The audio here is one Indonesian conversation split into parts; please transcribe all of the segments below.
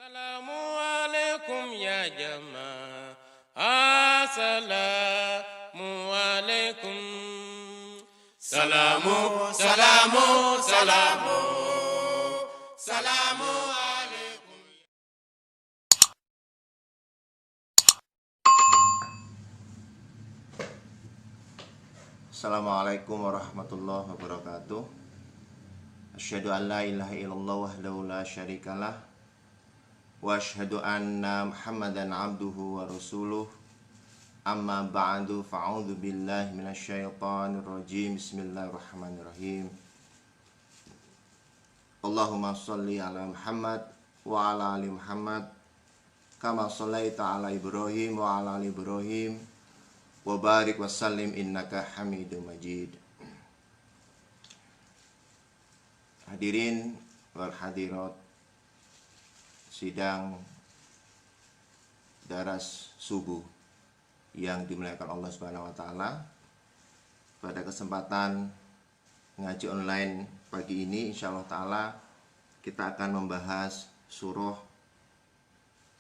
Assalamualaikum ya jamaah. Assalamualaikum. Salamu, salamu, salamu. Salamu alaikum. Assalamualaikum warahmatullahi wabarakatuh. Asyhadu an la ilaha illallah wahdahu la syarikalah wa asyhadu anna Muhammadan abduhu wa rasuluh. Amma ba'du, fa'udzu billahi minasyaitonir rajim. Bismillahirrahmanirrahim. Allahumma shalli ala Muhammad wa ala ali Muhammad kama shallaita ala Ibrahim wa ala ali Ibrahim wa barik wa sallim innaka Hamidum Majid. Hadirin wal hadirat sidang daras subuh yang dimuliakan Allah Subhanahu wa taala. Pada kesempatan ngaji online pagi ini insyaallah taala kita akan membahas surah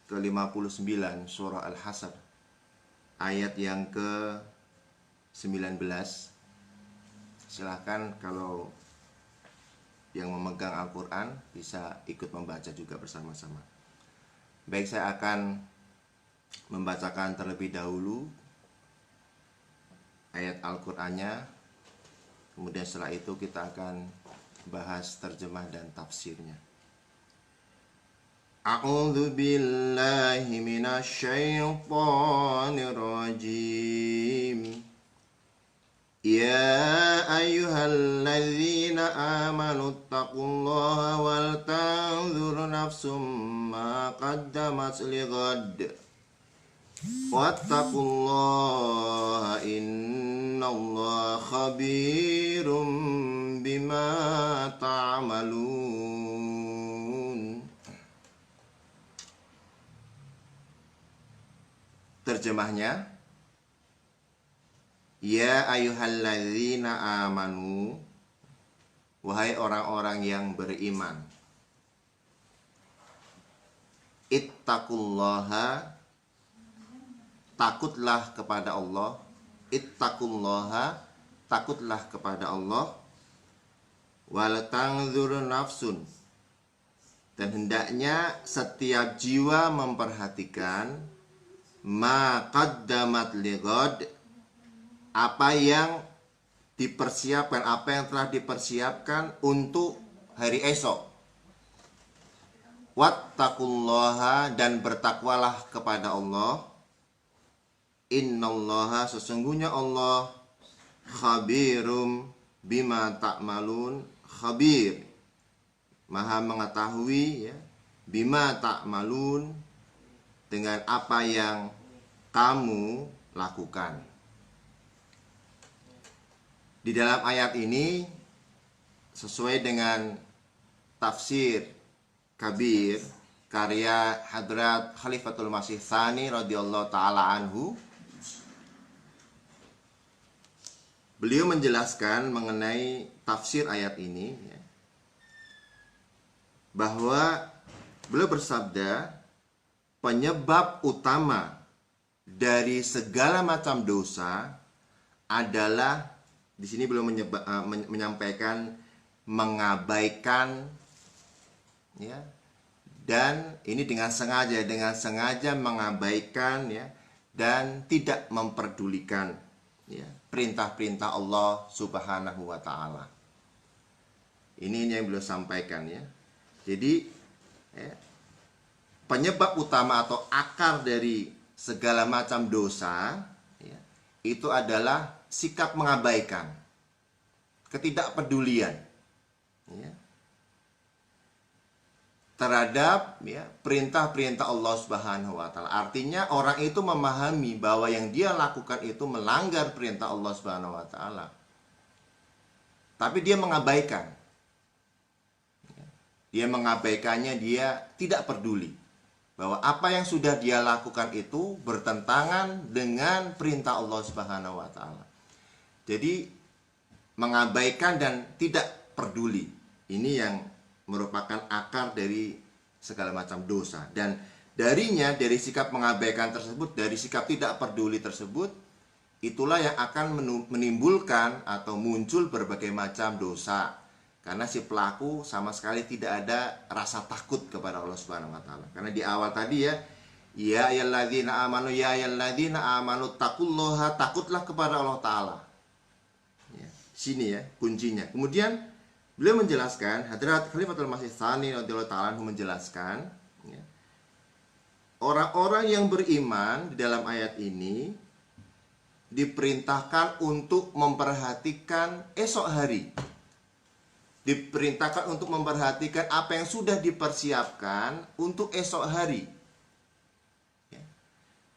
ke-59, surah Al-Hasr, ayat yang ke-19. Silahkan kalau yang memegang Al-Quran bisa ikut membaca juga bersama-sama. Baik, saya akan membacakan terlebih dahulu ayat Al-Qurannya. Kemudian setelah itu kita akan bahas terjemah dan tafsirnya. A'udzu billahi minasyaitonir rajim. Ya ayyuhalladzina amanu taqullaha wal tanzur nafsum ma qaddamat lighad. Wattaqullaha innallaha khabirum bima ta'malun. Terjemahnya, ya ayyuhalladzina amanu, wahai orang-orang yang beriman, ittaqullaha, takutlah kepada Allah. Ittaqullaha, takutlah kepada Allah. Wal tanzur nafsun, dan hendaknya setiap jiwa memperhatikan ma qaddamat lighad, apa yang dipersiapkan, apa yang telah dipersiapkan untuk hari esok. Wattaqullaha, dan bertakwalah kepada Allah. Innallaha, sesungguhnya Allah, khabirum bima ta'malun, khabir, maha mengetahui, ya, bima ta'malun, dengan apa yang kamu lakukan. Di dalam ayat ini, sesuai dengan tafsir Kabir karya Hadrat Khalifatul Masih Tsani radhiyallahu taala anhu, beliau menjelaskan mengenai tafsir ayat ini, ya, bahwa beliau bersabda, penyebab utama dari segala macam dosa adalah, di sini beliau menyampaikan mengabaikan, ya, dan ini dengan sengaja mengabaikan, ya, dan tidak memperdulikan, ya, perintah-perintah Allah Subhanahu wa taala. Ini yang beliau sampaikan, ya. Jadi, ya, penyebab utama atau akar dari segala macam dosa, ya, itu adalah sikap mengabaikan, ketidakpedulian, ya, terhadap, ya, perintah-perintah Allah Subhanahu wa taala. Artinya orang itu memahami bahwa yang dia lakukan itu melanggar perintah Allah Subhanahu wa taala, tapi dia mengabaikan. Dia mengabaikannya, dia tidak peduli bahwa apa yang sudah dia lakukan itu bertentangan dengan perintah Allah Subhanahu wa taala. Jadi mengabaikan dan tidak peduli, ini yang merupakan akar dari segala macam dosa. Dan darinya, dari sikap mengabaikan tersebut, dari sikap tidak peduli tersebut, itulah yang akan menimbulkan atau muncul berbagai macam dosa. Karena si pelaku sama sekali tidak ada rasa takut kepada Allah Subhanahu wa taala. Karena di awal tadi ya ayyuhalladzina amanu taqullaha, takutlah kepada Allah taala. Ya, sini ya kuncinya. Kemudian beliau menjelaskan, Hadrat Khalifatul Masih Tsani radhiyallahu taala menjelaskan, ya, orang-orang yang beriman di dalam ayat ini diperintahkan untuk memperhatikan esok hari. Diperintahkan untuk memperhatikan apa yang sudah dipersiapkan untuk esok hari. Ya.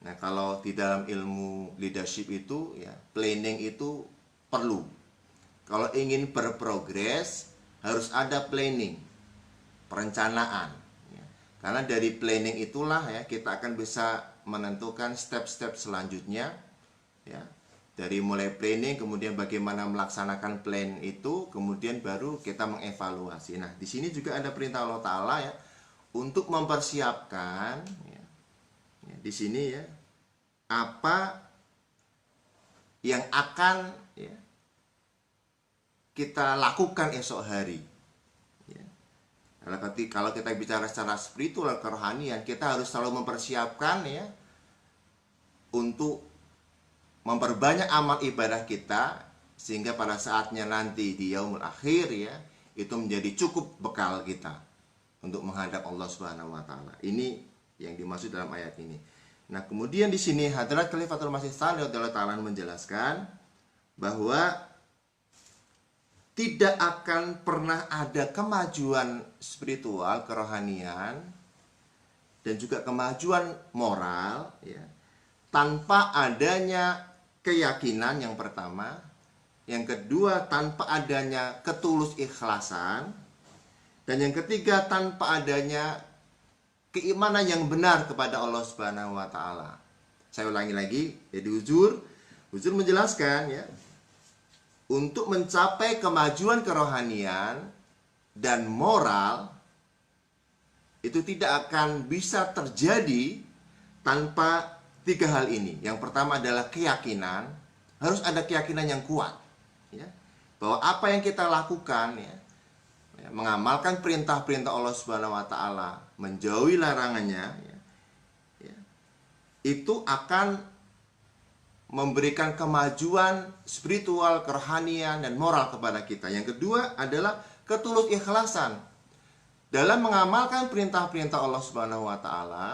Nah, kalau di dalam ilmu leadership itu, ya, planning itu perlu. Kalau ingin berprogres, harus ada planning, perencanaan. Ya. Karena dari planning itulah ya kita akan bisa menentukan step-step selanjutnya. Ya, dari mulai planning, kemudian bagaimana melaksanakan plan itu, kemudian baru kita mengevaluasi. Nah, di sini juga ada perintah Allah Ta'ala ya untuk mempersiapkan ya, di sini ya apa yang akan ya, kita lakukan esok hari. Ya. Kalau kita bicara secara spiritual, kerohanian, kita harus selalu mempersiapkan ya untuk memperbanyak amal ibadah kita, sehingga pada saatnya nanti di yaumul akhir ya itu menjadi cukup bekal kita untuk menghadap Allah Subhanahu wa taala. Ini yang dimaksud dalam ayat ini. Nah, kemudian di sini Hadrat Khalifatul Masih Tsani radhiyallahu taala menjelaskan bahwa tidak akan pernah ada kemajuan spiritual, kerohanian, dan juga kemajuan moral ya, tanpa adanya keyakinan yang pertama, yang kedua tanpa adanya ketulus ikhlasan, dan yang ketiga tanpa adanya keimanan yang benar kepada Allah Subhanahu wa taala. Saya ulangi lagi, jadi Huzur menjelaskan ya, untuk mencapai kemajuan kerohanian dan moral itu tidak akan bisa terjadi tanpa tiga hal ini. Yang pertama adalah keyakinan, harus ada keyakinan yang kuat ya, bahwa apa yang kita lakukan ya, mengamalkan perintah-perintah Allah Subhanahu wa taala, menjauhi larangannya ya, itu akan memberikan kemajuan spiritual, kerohanian, dan moral kepada kita. Yang kedua adalah ketulus ikhlasan dalam mengamalkan perintah-perintah Allah Subhanahu wa taala.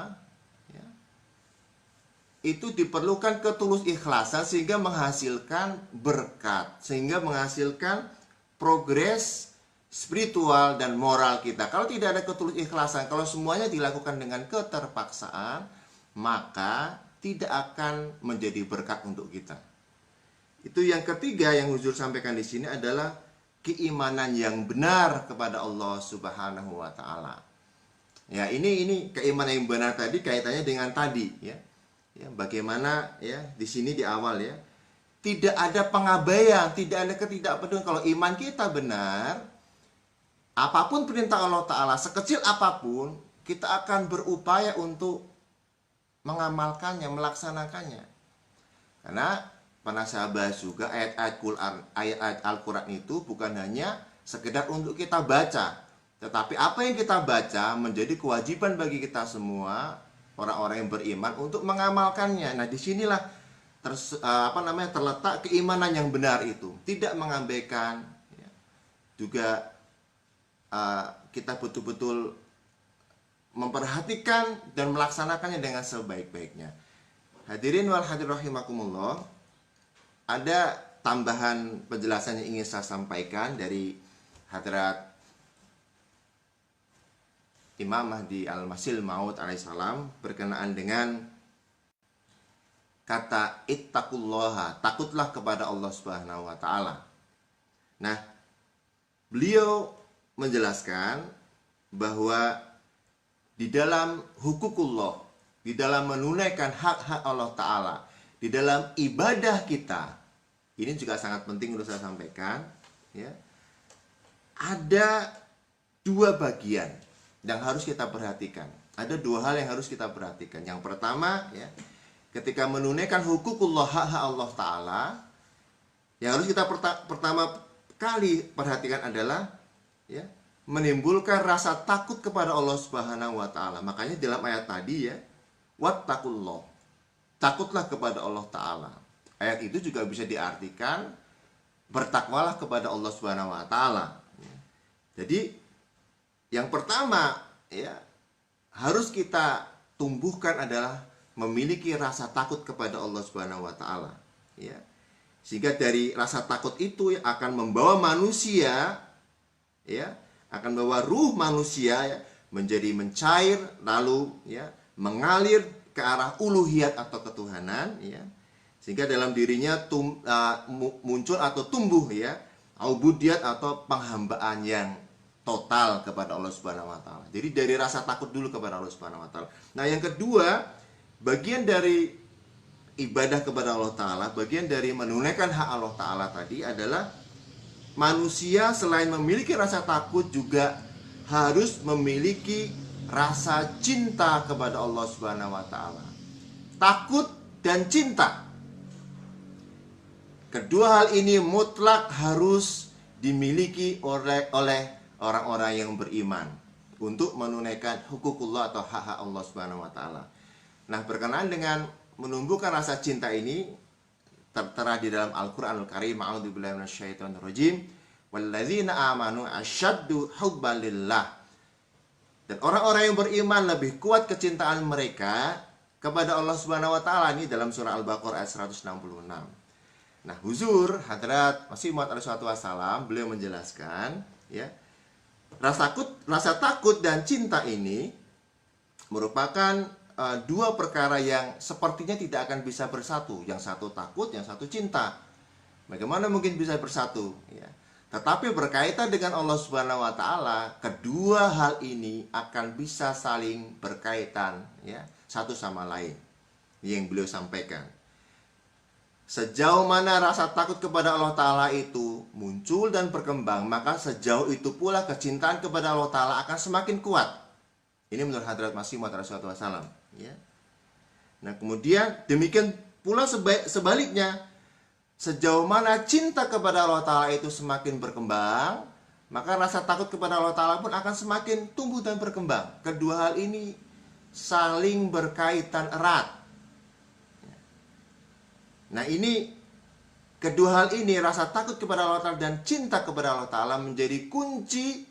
Itu diperlukan ketulus ikhlasan sehingga menghasilkan berkat, sehingga menghasilkan progres spiritual dan moral kita. Kalau tidak ada ketulus ikhlasan, kalau semuanya dilakukan dengan keterpaksaan, maka tidak akan menjadi berkat untuk kita. Itu yang ketiga yang Huzur sampaikan di sini adalah keimanan yang benar kepada Allah Subhanahu wa taala. Ya, ini keimanan yang benar tadi kaitannya dengan tadi ya. Ya, bagaimana ya di sini di awal ya, tidak ada pengabaian, tidak ada ketidakpedulian. Kalau iman kita benar, apapun perintah Allah Ta'ala, sekecil apapun, kita akan berupaya untuk mengamalkannya, melaksanakannya. Karena pernah saya bahas juga ayat-ayat Al-Quran itu bukan hanya sekedar untuk kita baca, tetapi apa yang kita baca menjadi kewajiban bagi kita semua, orang-orang yang beriman, untuk mengamalkannya. Nah, disinilah terletak keimanan yang benar itu, tidak mengabaikan ya. Juga kita betul-betul memperhatikan dan melaksanakannya dengan sebaik-baiknya. Hadirin wal hadirin rahimakumullah, ada tambahan penjelasan yang ingin saya sampaikan dari Hadrat Imam Mahdi Al-Masih Maud alaihissalam berkenaan dengan kata ittaqullaha, takutlah kepada Allah Subhanahu wa taala. Nah, beliau menjelaskan bahwa di dalam hukukullah, di dalam menunaikan hak-hak Allah Ta'ala, di dalam ibadah kita, ini juga sangat penting untuk saya sampaikan ya, ada dua bagian. yang harus kita perhatikan. Ada dua hal yang harus kita perhatikan. Yang pertama, ya, ketika menunaikan hukukullah, hak-hak Allah Ta'ala, yang harus kita pertama kali perhatikan adalah, ya, menimbulkan rasa takut kepada Allah Subhanahu wa Ta'ala. Makanya dalam ayat tadi, ya, wattaqullah, takutlah kepada Allah Ta'ala. Ayat itu juga bisa diartikan bertakwalah kepada Allah Subhanahu wa Ta'ala. Jadi yang pertama, ya, harus kita tumbuhkan adalah memiliki rasa takut kepada Allah Subhanahu wa Ta'ala, ya. Sehingga dari rasa takut itu akan membawa manusia, ya, akan membawa ruh manusia, ya, menjadi mencair, lalu, ya, mengalir ke arah uluhiyat atau ketuhanan, ya. Sehingga dalam dirinya muncul atau tumbuh, ya, ubudiyat atau penghambaan yang total kepada Allah Subhanahu wa Ta'ala. Jadi dari rasa takut dulu kepada Allah Subhanahu wa Ta'ala. Nah, yang kedua, bagian dari ibadah kepada Allah Ta'ala, bagian dari menunaikan hak Allah Ta'ala tadi adalah manusia selain memiliki rasa takut juga harus memiliki rasa cinta kepada Allah Subhanahu wa Ta'ala. Takut dan cinta, kedua hal ini mutlak harus dimiliki oleh orang-orang yang beriman untuk menunaikan hukukullah atau hak-hak Allah Subhanahu wa Ta'ala. Nah, berkenaan dengan menumbuhkan rasa cinta ini tertera di dalam Al-Qur'anul Karim, a'udzubillahi minasyaitonir rajim, walladzina amanu asyaddu hubban lillah. Dan orang-orang yang beriman lebih kuat kecintaan mereka kepada Allah Subhanahu wa Ta'ala, ini dalam surah Al-Baqarah ayat 166. Nah, Huzur Hadrat Masih Maud alaihi wassalam, beliau menjelaskan, ya, rasa takut dan cinta ini merupakan dua perkara yang sepertinya tidak akan bisa bersatu. Yang satu takut, yang satu cinta. Bagaimana mungkin bisa bersatu, ya? Tetapi berkaitan dengan Allah Subhanahu wa Ta'ala, kedua hal ini akan bisa saling berkaitan, ya, satu sama lain. Yang beliau sampaikan, sejauh mana rasa takut kepada Allah Ta'ala itu muncul dan berkembang, maka sejauh itu pula kecintaan kepada Allah Ta'ala akan semakin kuat. Ini menurut Hadrat Masih Maud alaihi wassalam, ya. Nah, kemudian demikian pula sebaliknya, sejauh mana cinta kepada Allah Ta'ala itu semakin berkembang, maka rasa takut kepada Allah Ta'ala pun akan semakin tumbuh dan berkembang. Kedua hal ini saling berkaitan erat. Nah, ini kedua hal ini, rasa takut kepada Allah Ta'ala dan cinta kepada Allah Ta'ala, menjadi kunci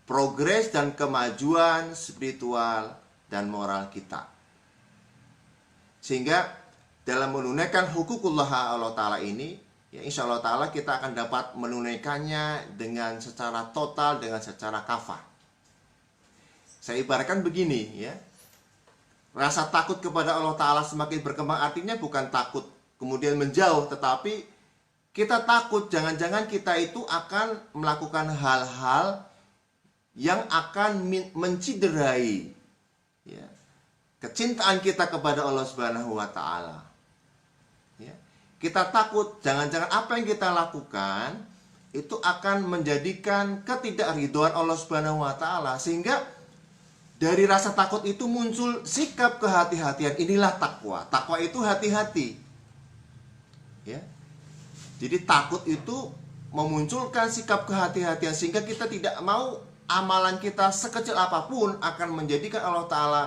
progres dan kemajuan spiritual dan moral kita. Sehingga dalam menunaikan hukukullah Allah Ta'ala ini, ya, insya Allah Ta'ala kita akan dapat menunaikannya dengan secara total, dengan secara kafah. Saya ibaratkan begini, ya, rasa takut kepada Allah Ta'ala semakin berkembang, artinya bukan takut kemudian menjauh, tetapi kita takut jangan-jangan kita itu akan melakukan hal-hal yang akan menciderai, ya, kecintaan kita kepada Allah Subhanahu wa Ta'ala. Ya. Kita takut jangan-jangan apa yang kita lakukan itu akan menjadikan ketidakridhoan Allah Subhanahu wa Ta'ala, sehingga dari rasa takut itu muncul sikap kehati-hatian. Inilah takwa. Takwa itu hati-hati. Ya. Jadi takut itu memunculkan sikap kehati-hatian, sehingga kita tidak mau amalan kita sekecil apapun akan menjadikan Allah Ta'ala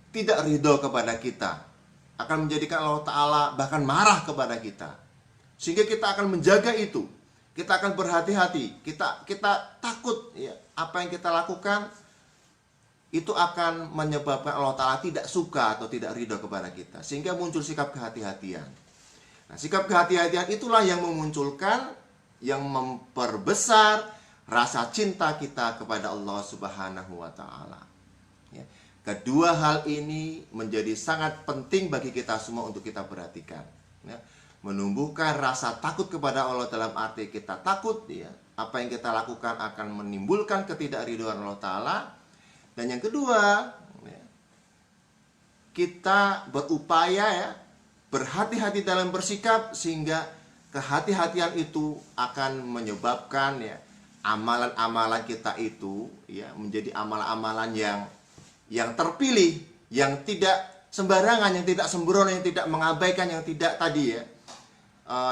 tidak ridho kepada kita, akan menjadikan Allah Ta'ala bahkan marah kepada kita. Sehingga kita akan menjaga itu, kita akan berhati-hati, kita takut, ya, apa yang kita lakukan itu akan menyebabkan Allah Ta'ala tidak suka atau tidak ridho kepada kita, sehingga muncul sikap kehati-hatian. Nah, sikap kehati-hatian itulah yang memunculkan, yang memperbesar rasa cinta kita kepada Allah Subhanahu wa Ta'ala. Ya. Kedua hal ini menjadi sangat penting bagi kita semua untuk kita perhatikan. Ya. Menumbuhkan rasa takut kepada Allah dalam arti kita takut, ya, apa yang kita lakukan akan menimbulkan ketidakridhoan Allah Ta'ala. Dan yang kedua, ya, kita berupaya, ya, berhati-hati dalam bersikap, sehingga kehati-hatian itu akan menyebabkan, ya, amalan-amalan kita itu ya menjadi amalan-amalan yang terpilih, yang tidak sembarangan, yang tidak sembrono, yang tidak mengabaikan, yang tidak tadi ya,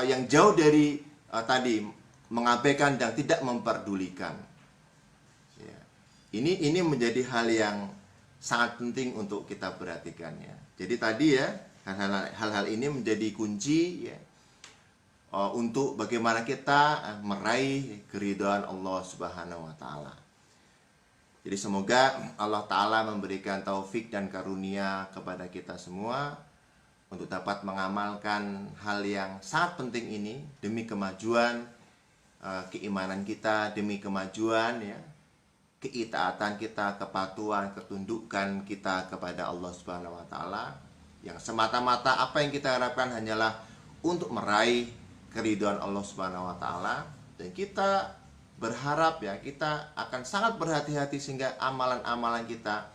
yang jauh dari tadi mengabaikan dan tidak memperdulikan. Ya. Ini menjadi hal yang sangat penting untuk kita perhatikan ya. Jadi tadi ya hal-hal ini menjadi kunci ya, untuk bagaimana kita meraih keridhaan Allah Subhanahu wa taala. Jadi semoga Allah taala memberikan taufik dan karunia kepada kita semua untuk dapat mengamalkan hal yang sangat penting ini demi kemajuan keimanan kita, demi kemajuan ya keitaatan kita, kepatuhan, ketundukan kita kepada Allah Subhanahu wa taala, yang semata-mata apa yang kita harapkan hanyalah untuk meraih keridhaan Allah Subhanahu wa taala, dan kita berharap ya kita akan sangat berhati-hati sehingga amalan-amalan kita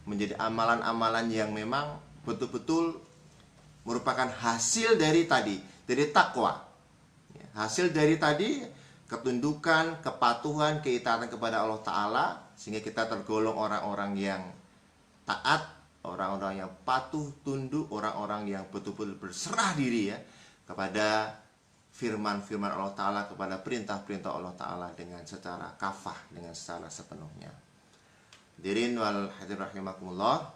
menjadi amalan-amalan yang memang betul-betul merupakan hasil dari tadi, dari takwa. Hasil dari tadi ketundukan, kepatuhan, keitaatan kepada Allah Ta'ala, sehingga kita tergolong orang-orang yang taat, orang-orang yang patuh, tunduk, orang-orang yang betul-betul berserah diri ya kepada firman-firman Allah Ta'ala, kepada perintah-perintah Allah Ta'ala dengan secara kafah, dengan secara sepenuhnya. Hadirin wal hadirin rahimakumullah,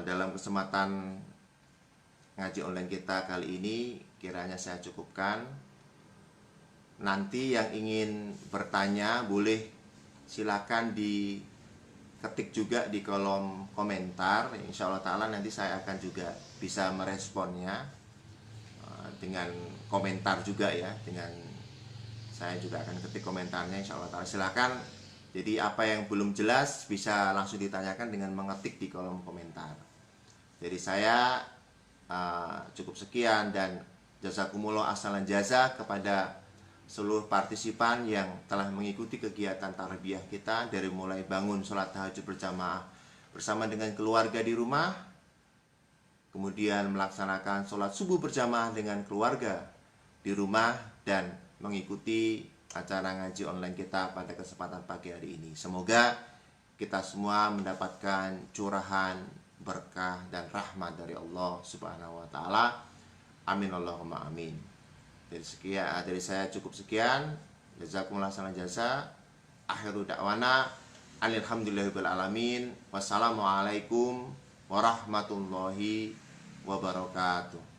dalam kesempatan ngaji online kita kali ini kiranya saya cukupkan. Nanti yang ingin bertanya boleh silakan diketik juga di kolom komentar. Insya Allah Ta'ala nanti saya akan juga bisa meresponnya dengan komentar juga ya, dengan saya juga akan ketik komentarnya insya Allah Ta'ala. Silakan, jadi apa yang belum jelas bisa langsung ditanyakan dengan mengetik di kolom komentar. Jadi saya cukup sekian, dan jazakumullah ahsanal jazaa kepada seluruh partisipan yang telah mengikuti kegiatan tarbiyah kita dari mulai bangun sholat tahajud berjamaah bersama dengan keluarga di rumah, kemudian melaksanakan sholat subuh berjamaah dengan keluarga di rumah, dan mengikuti acara ngaji online kita pada kesempatan pagi hari ini. Semoga kita semua mendapatkan curahan, berkah, dan rahmat dari Allah Subhanahu wa taala. Amin Allahumma amin. Dari saya cukup sekian. Jazakumullah khairan jazaa. Akhiru da'wana alhamdulillahirabbil alamin. Wassalamualaikum warahmatullahi wabarakatuh.